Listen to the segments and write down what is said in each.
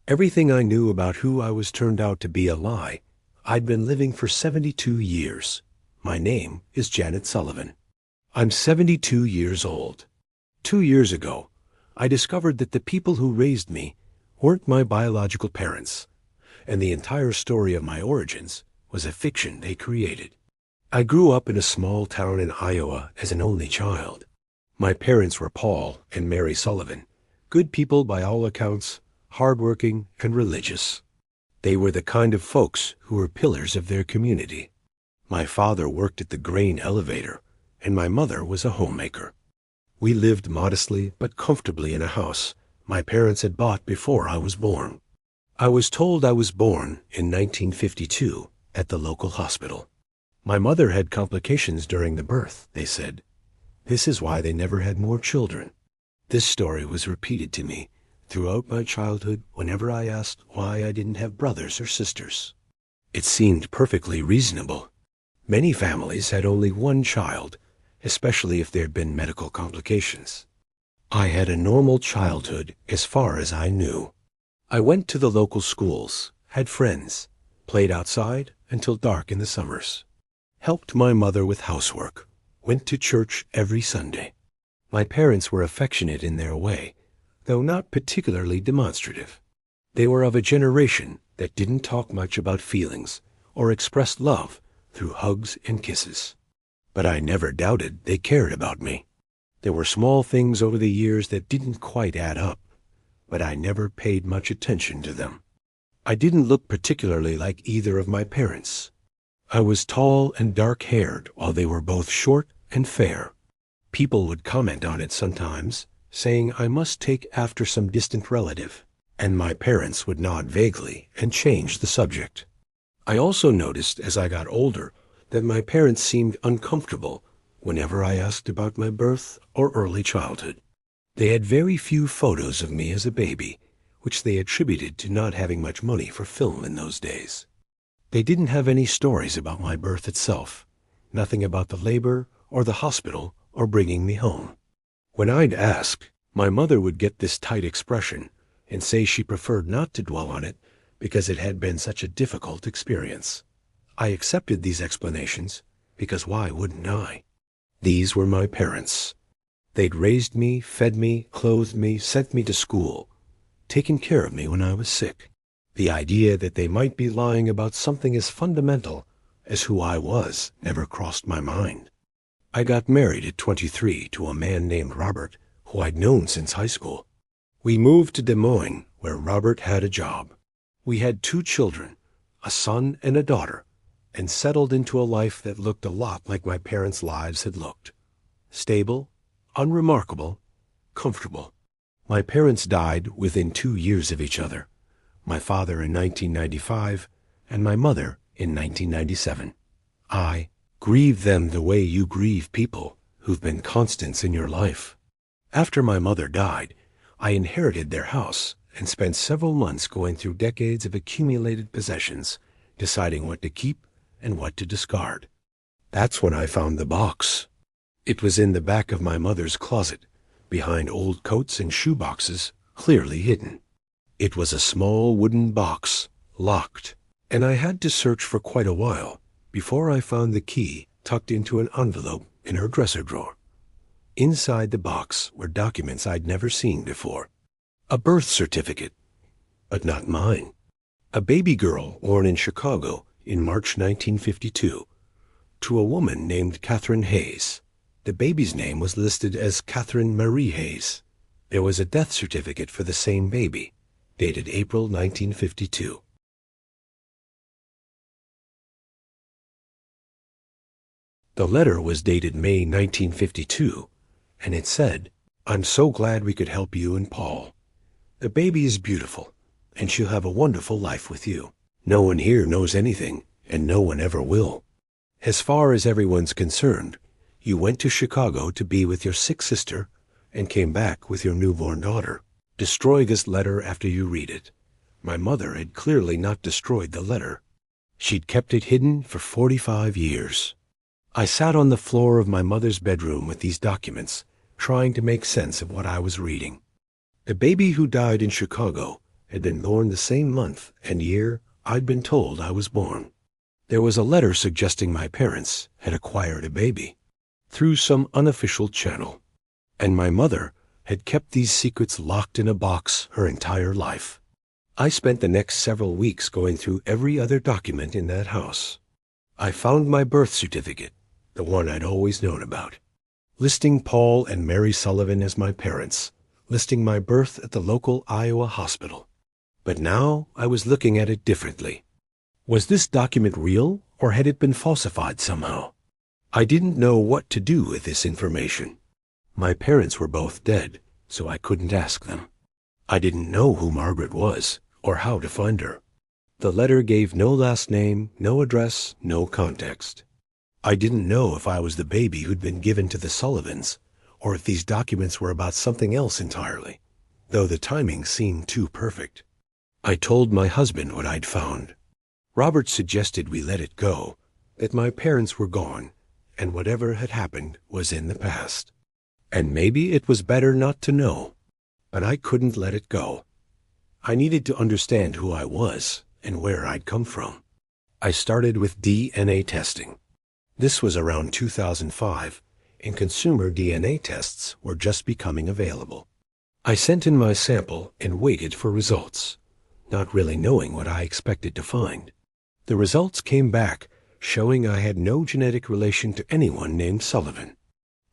Everything I knew about who I was turned out to be a lie. I'd been living for 72 years. My name is Janet Sullivan. I'm 72 years old. 2 years ago, I discovered that the people who raised me weren't my biological parents, and the entire story of my origins was a fiction they created. I grew up in a small town in Iowa as an only child. My parents were Paul and Mary Sullivan, good people by all accounts, hardworking and religious. They were the kind of folks who were pillars of their community. My father worked at the grain elevator, and my mother was a homemaker. We lived modestly but comfortably in a house my parents had bought before I was born. I was told I was born in 1952 at the local hospital. My mother had complications during the birth, they said. This is why they never had more children. This story was repeated to me throughout my childhood whenever I asked why I didn't have brothers or sisters. It seemed perfectly reasonable. Many families had only one child, especially if there had been medical complications. I had a normal childhood as far as I knew. I went to the local schools, had friends, played outside until dark in the summers, helped my mother with housework, went to church every Sunday. My parents were affectionate in their way, though not particularly demonstrative. They were of a generation that didn't talk much about feelings or expressed love through hugs and kisses. But I never doubted they cared about me. There were small things over the years that didn't quite add up, but I never paid much attention to them. I didn't look particularly like either of my parents. I was tall and dark-haired while they were both short and fair. People would comment on it sometimes, saying I must take after some distant relative, and my parents would nod vaguely and change the subject. I also noticed as I got older that my parents seemed uncomfortable whenever I asked about my birth or early childhood. They had very few photos of me as a baby, which they attributed to not having much money for film in those days. They didn't have any stories about my birth itself, nothing about the labor or the hospital or bringing me home. When I'd ask, my mother would get this tight expression and say she preferred not to dwell on it because it had been such a difficult experience. I accepted these explanations because why wouldn't I? These were my parents. They'd raised me, fed me, clothed me, sent me to school, taken care of me when I was sick. The idea that they might be lying about something as fundamental as who I was never crossed my mind. I got married at 23 to a man named Robert, who I'd known since high school. We moved to Des Moines, where Robert had a job. We had 2 children, a son and a daughter, and settled into a life that looked a lot like my parents' lives had looked. Stable, unremarkable, comfortable. My parents died within 2 years of each other, my father in 1995 and my mother in 1997. I grieve them the way you grieve people who've been constants in your life. After my mother died, I inherited their house and spent several months going through decades of accumulated possessions, deciding what to keep and what to discard. That's when I found the box. It was in the back of my mother's closet, behind old coats and shoe boxes, clearly hidden. It was a small wooden box, locked, and I had to search for quite a while before I found the key tucked into an envelope in her dresser drawer. Inside the box were documents I'd never seen before. A birth certificate, but not mine. A baby girl born in Chicago in March 1952 to a woman named Catherine Hayes. The baby's name was listed as Catherine Marie Hayes. There was a death certificate for the same baby, dated April 1952. The letter was dated May 1952, and it said, "I'm so glad we could help you and Paul. The baby is beautiful, and she'll have a wonderful life with you. No one here knows anything, and no one ever will. As far as everyone's concerned, you went to Chicago to be with your sick sister and came back with your newborn daughter. Destroy this letter after you read it." My mother had clearly not destroyed the letter. She'd kept it hidden for 45 years. I sat on the floor of my mother's bedroom with these documents, trying to make sense of what I was reading. The baby who died in Chicago had been born the same month and year I'd been told I was born. There was a letter suggesting my parents had acquired a baby through some unofficial channel, and my mother had kept these secrets locked in a box her entire life. I spent the next several weeks going through every other document in that house. I found my birth certificate, the one I'd always known about, listing Paul and Mary Sullivan as my parents, listing my birth at the local Iowa hospital. But now I was looking at it differently. Was this document real, or had it been falsified somehow? I didn't know what to do with this information. My parents were both dead, so I couldn't ask them. I didn't know who Margaret was, or how to find her. The letter gave no last name, no address, no context. I didn't know if I was the baby who'd been given to the Sullivans, or if these documents were about something else entirely, though the timing seemed too perfect. I told my husband what I'd found. Robert suggested we let it go, that my parents were gone, and whatever had happened was in the past. And maybe it was better not to know, but I couldn't let it go. I needed to understand who I was and where I'd come from. I started with DNA testing. This was around 2005, and consumer DNA tests were just becoming available. I sent in my sample and waited for results, not really knowing what I expected to find. The results came back showing I had no genetic relation to anyone named Sullivan.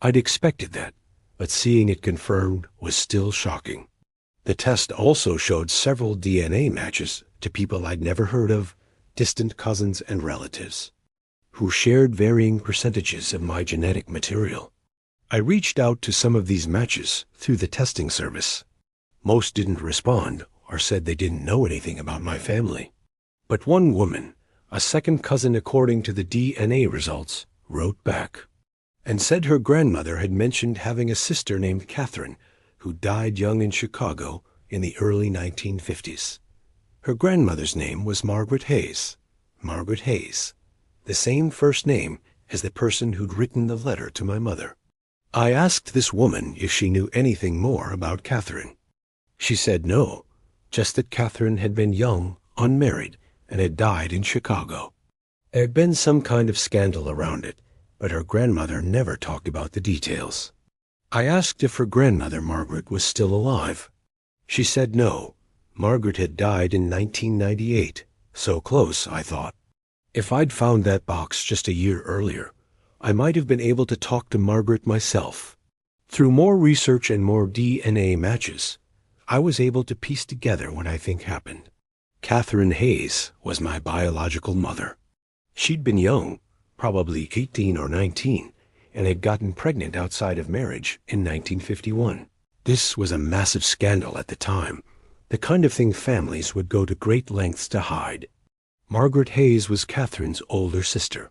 I'd expected that, but seeing it confirmed was still shocking. The test also showed several DNA matches to people I'd never heard of, distant cousins and relatives, who shared varying percentages of my genetic material. I reached out to some of these matches through the testing service. Most didn't respond or said they didn't know anything about my family. But one woman, a second cousin according to the DNA results, wrote back and said her grandmother had mentioned having a sister named Catherine who died young in Chicago in the early 1950s. Her grandmother's name was Margaret Hayes. Margaret Hayes, the same first name as the person who'd written the letter to my mother. I asked this woman if she knew anything more about Catherine. She said no, just that Catherine had been young, unmarried, and had died in Chicago. There had been some kind of scandal around it, but her grandmother never talked about the details. I asked if her grandmother, Margaret, was still alive. She said no. Margaret had died in 1998, so close, I thought. If I'd found that box just a year earlier, I might have been able to talk to Margaret myself. Through more research and more DNA matches, I was able to piece together what I think happened. Catherine Hayes was my biological mother. She'd been young, probably 18 or 19, and had gotten pregnant outside of marriage in 1951. This was a massive scandal at the time, the kind of thing families would go to great lengths to hide. Margaret Hayes was Catherine's older sister.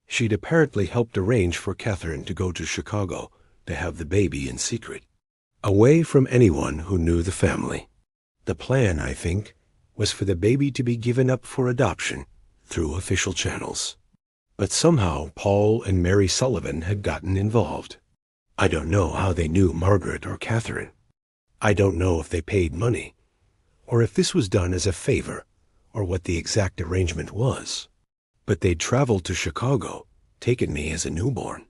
She'd apparently helped arrange for Catherine to go to Chicago to have the baby in secret, away from anyone who knew the family. The plan, I think, was for the baby to be given up for adoption through official channels. But somehow Paul and Mary Sullivan had gotten involved. I don't know how they knew Margaret or Catherine. I don't know if they paid money, or if this was done as a favor, or what the exact arrangement was. But they'd traveled to Chicago, taken me as a newborn,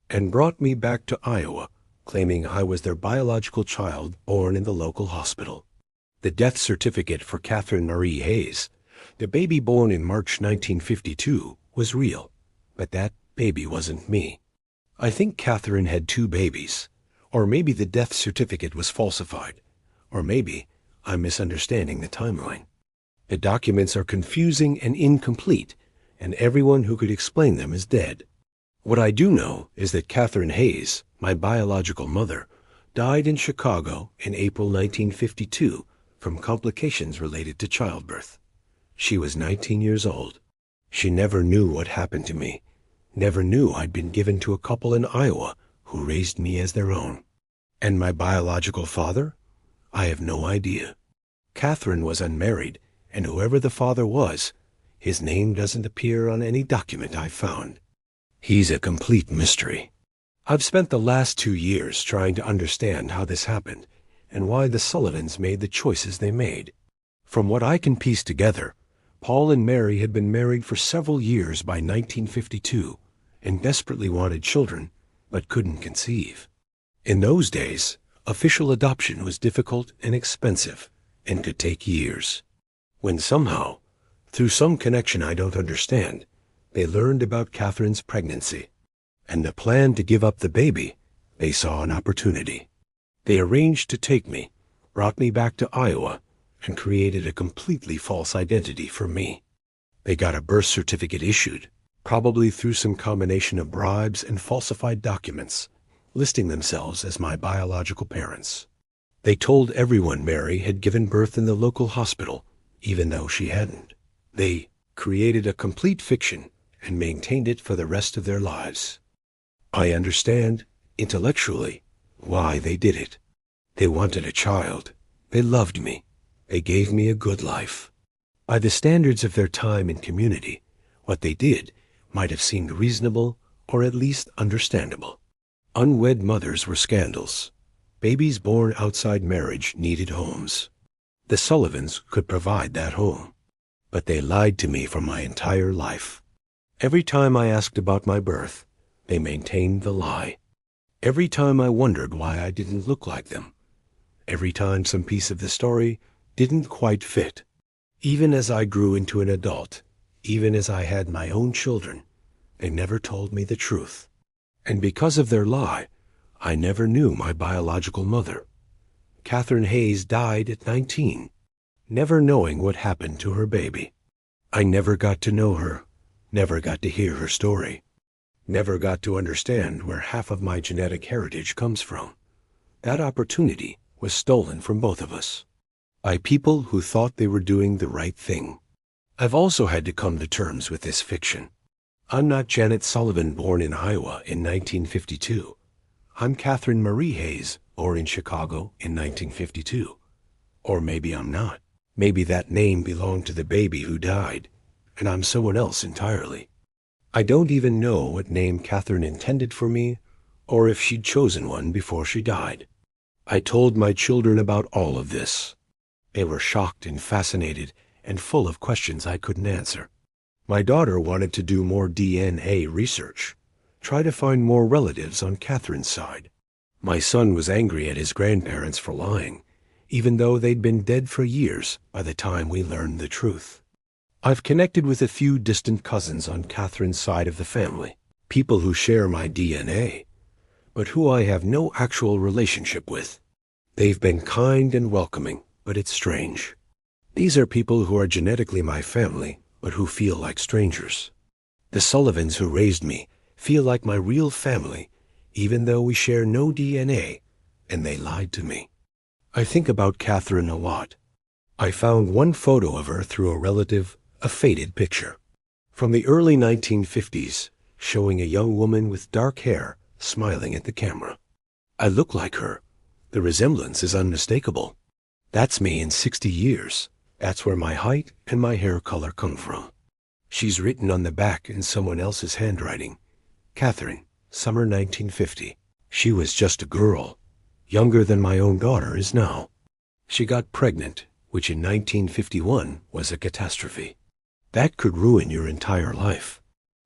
and brought me back to Iowa, claiming I was their biological child born in the local hospital. The death certificate for Catherine Marie Hayes, the baby born in March 1952, was real, but that baby wasn't me. I think Catherine had 2 babies, or maybe the death certificate was falsified, or maybe I'm misunderstanding the timeline. The documents are confusing and incomplete, and everyone who could explain them is dead. What I do know is that Catherine Hayes, my biological mother, died in Chicago in April 1952 from complications related to childbirth. She was 19 years old. She never knew what happened to me, never knew I'd been given to a couple in Iowa who raised me as their own. And my biological father? I have no idea. Catherine was unmarried, and whoever the father was, his name doesn't appear on any document I've found. He's a complete mystery. I've spent the last 2 years trying to understand how this happened and why the Sullivans made the choices they made. From what I can piece together, Paul and Mary had been married for several years by 1952 and desperately wanted children, but couldn't conceive. In those days, official adoption was difficult and expensive and could take years. When somehow, through some connection I don't understand, they learned about Catherine's pregnancy and the plan to give up the baby, they saw an opportunity. They arranged to take me, brought me back to Iowa, and created a completely false identity for me. They got a birth certificate issued, probably through some combination of bribes and falsified documents, listing themselves as my biological parents. They told everyone Mary had given birth in the local hospital, even though she hadn't. They created a complete fiction and maintained it for the rest of their lives. I understand, intellectually, why they did it. They wanted a child. They loved me. They gave me a good life. By the standards of their time and community, what they did might have seemed reasonable or at least understandable. Unwed mothers were scandals. Babies born outside marriage needed homes. The Sullivans could provide that home. But they lied to me for my entire life. Every time I asked about my birth, they maintained the lie. Every time I wondered why I didn't look like them. Every time some piece of the story didn't quite fit. Even as I grew into an adult, even as I had my own children, they never told me the truth. And because of their lie, I never knew my biological mother. Catherine Hayes died at 19, never knowing what happened to her baby. I never got to know her, never got to hear her story, never got to understand where half of my genetic heritage comes from. That opportunity was stolen from both of us by people who thought they were doing the right thing. I've also had to come to terms with this fiction. I'm not Janet Sullivan, born in Iowa in 1952. I'm Catherine Marie Hayes, born in Chicago in 1952. Or maybe I'm not. Maybe that name belonged to the baby who died, and I'm someone else entirely. I don't even know what name Catherine intended for me, or if she'd chosen one before she died. I told my children about all of this. They were shocked and fascinated and full of questions I couldn't answer. My daughter wanted to do more DNA research, try to find more relatives on Catherine's side. My son was angry at his grandparents for lying, even though they'd been dead for years by the time we learned the truth. I've connected with a few distant cousins on Catherine's side of the family, people who share my DNA, but who I have no actual relationship with. They've been kind and welcoming, but it's strange. These are people who are genetically my family, but who feel like strangers. The Sullivans who raised me feel like my real family, even though we share no DNA, and they lied to me. I think about Catherine a lot. I found one photo of her through a relative, a faded picture, from the early 1950s, showing a young woman with dark hair smiling at the camera. I look like her. The resemblance is unmistakable. That's me in 60 years. That's where my height and my hair color come from. She's written on the back in someone else's handwriting. Catherine, summer 1950. She was just a girl, younger than my own daughter is now. She got pregnant, which in 1951 was a catastrophe. That could ruin your entire life.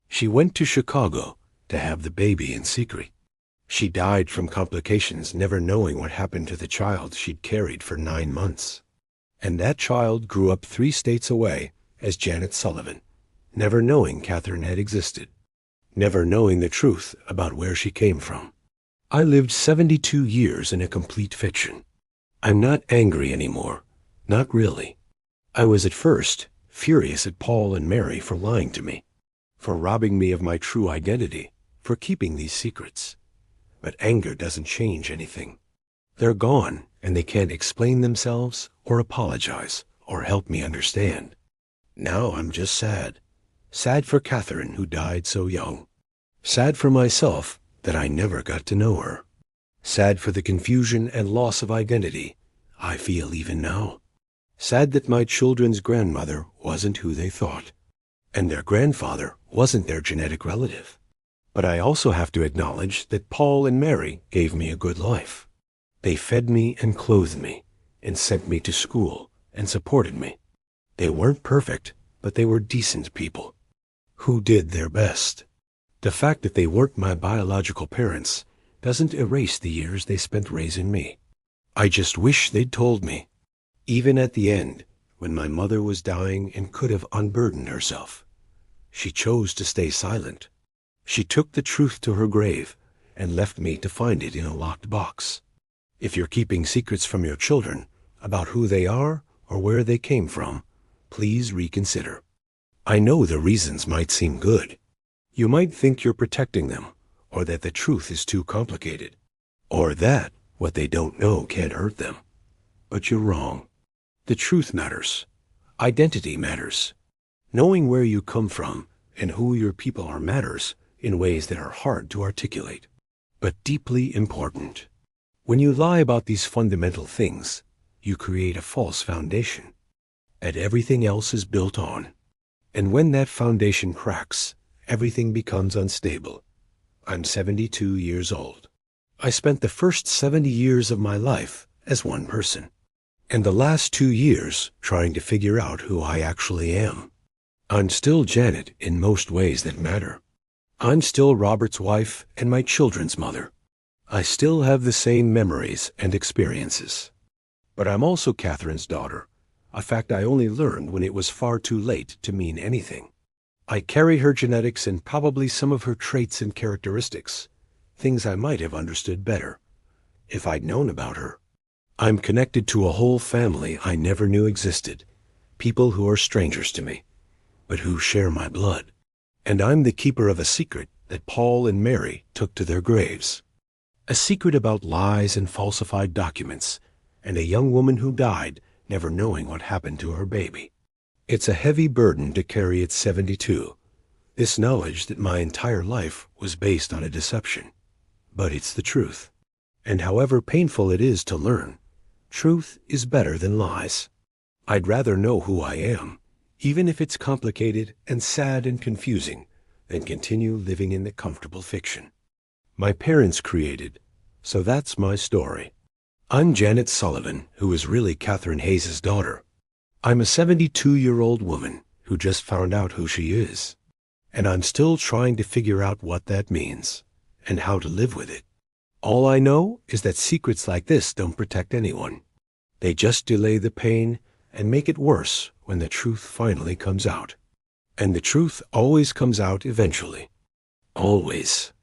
She went to Chicago to have the baby in secret. She died from complications, never knowing what happened to the child she'd carried for 9 months. And that child grew up 3 states away as Janet Sullivan, never knowing Catherine had existed, never knowing the truth about where she came from. I lived 72 years in a complete fiction. I'm not angry anymore, not really. I was at first furious at Paul and Mary for lying to me, for robbing me of my true identity, for keeping these secrets. But anger doesn't change anything. They're gone, and they can't explain themselves or apologize or help me understand. Now I'm just sad. Sad for Catherine, who died so young. Sad for myself that I never got to know her. Sad for the confusion and loss of identity I feel even now. Sad that my children's grandmother wasn't who they thought, and their grandfather wasn't their genetic relative. But I also have to acknowledge that Paul and Mary gave me a good life. They fed me and clothed me, and sent me to school, and supported me. They weren't perfect, but they were decent people who did their best. The fact that they weren't my biological parents doesn't erase the years they spent raising me. I just wish they'd told me. Even at the end, when my mother was dying and could have unburdened herself, she chose to stay silent. She took the truth to her grave and left me to find it in a locked box. If you're keeping secrets from your children about who they are or where they came from, please reconsider. I know the reasons might seem good. You might think you're protecting them, or that the truth is too complicated, or that what they don't know can't hurt them. But you're wrong. The truth matters. Identity matters. Knowing where you come from and who your people are matters in ways that are hard to articulate, but deeply important. When you lie about these fundamental things, you create a false foundation, and everything else is built on. And when that foundation cracks, everything becomes unstable. I'm 72 years old. I spent the first 70 years of my life as one person, and the last 2 years trying to figure out who I actually am. I'm still Janet in most ways that matter. I'm still Robert's wife and my children's mother. I still have the same memories and experiences. But I'm also Catherine's daughter, a fact I only learned when it was far too late to mean anything. I carry her genetics and probably some of her traits and characteristics, things I might have understood better if I'd known about her. I'm connected to a whole family I never knew existed, people who are strangers to me, but who share my blood. And I'm the keeper of a secret that Paul and Mary took to their graves. A secret about lies and falsified documents, and a young woman who died never knowing what happened to her baby. It's a heavy burden to carry at 72, this knowledge that my entire life was based on a deception. But it's the truth. And however painful it is to learn, truth is better than lies. I'd rather know who I am, even if it's complicated and sad and confusing, than continue living in the comfortable fiction my parents created. So that's my story. I'm Janet Sullivan, who is really Catherine Hayes' daughter. I'm a 72-year-old woman who just found out who she is. And I'm still trying to figure out what that means and how to live with it. All I know is that secrets like this don't protect anyone. They just delay the pain and make it worse when the truth finally comes out. And the truth always comes out eventually. Always.